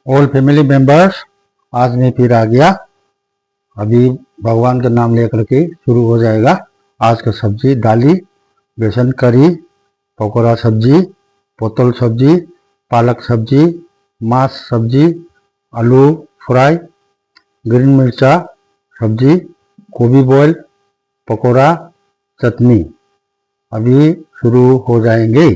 All family members, आज मैं फिर आ गया। अभी भगवान का नाम लेकर के शुरू हो जाएगा। आज का सब्जी दाली, बेसन करी, पकौड़ा सब्जी, पोतल सब्जी, पालक सब्जी, मांस सब्जी, आलू फ्राई, ग्रीन मिर्चा सब्जी, गोभी बॉयल, पकौड़ा, चटनी। अभी शुरू हो जाएंगे।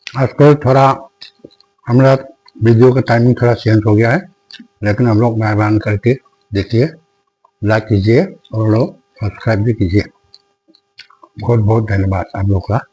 आजकल थोड़ा हमारा वीडियो का टाइमिंग थोड़ा चेंज हो गया है, लेकिन हम लोग मेहरबान करके देखिए, लाइक कीजिए और लोग सब्सक्राइब भी कीजिए। बहुत बहुत धन्यवाद आप लोग का।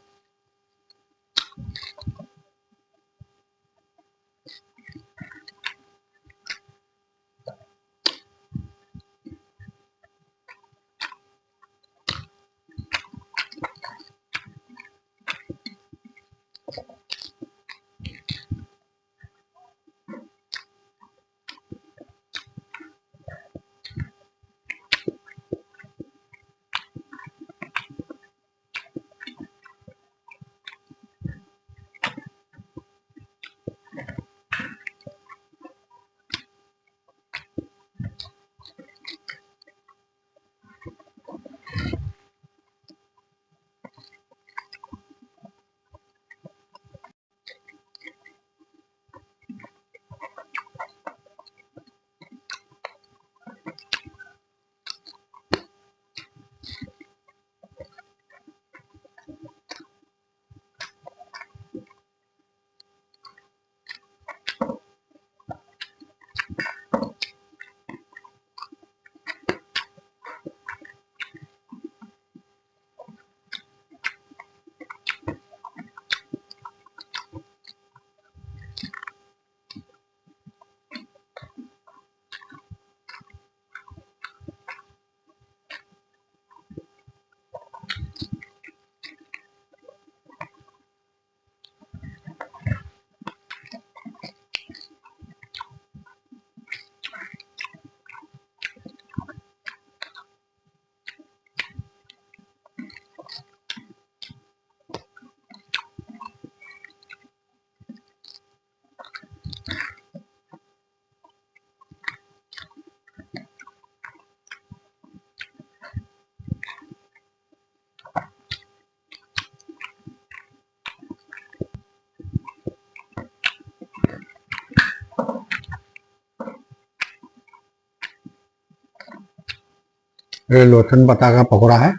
ये लोचन पत्ता का पकौड़ा है।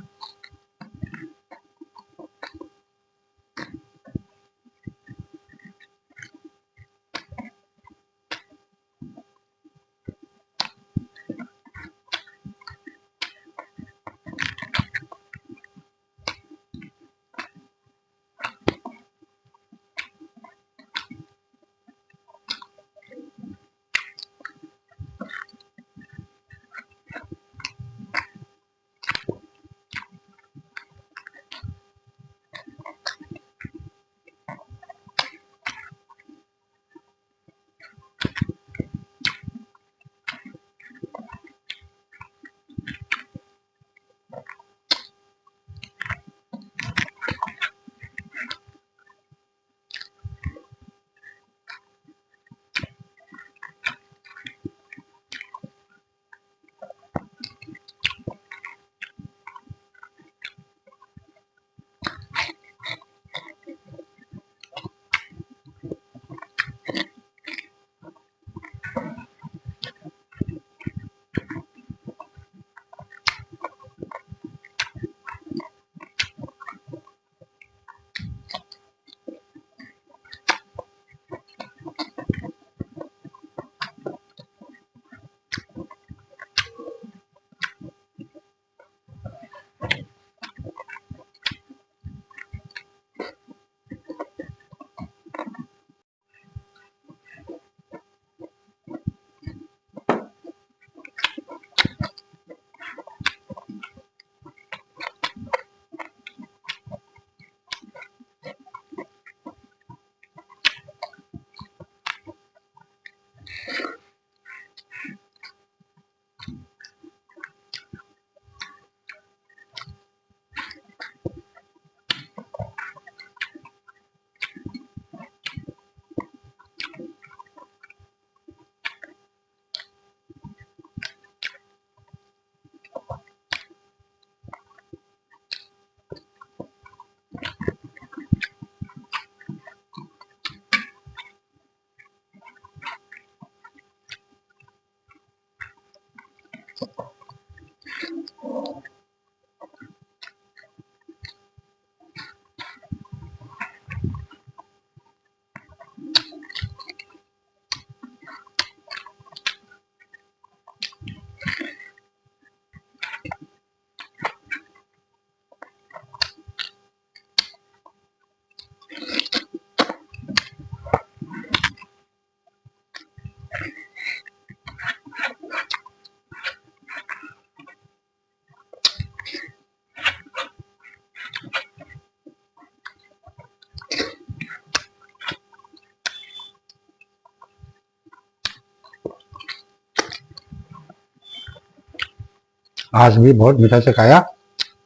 आज भी बहुत मीठा से खाया।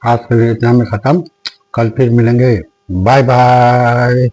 आज के लिए इतना में खत्म। कल फिर मिलेंगे। Bye bye.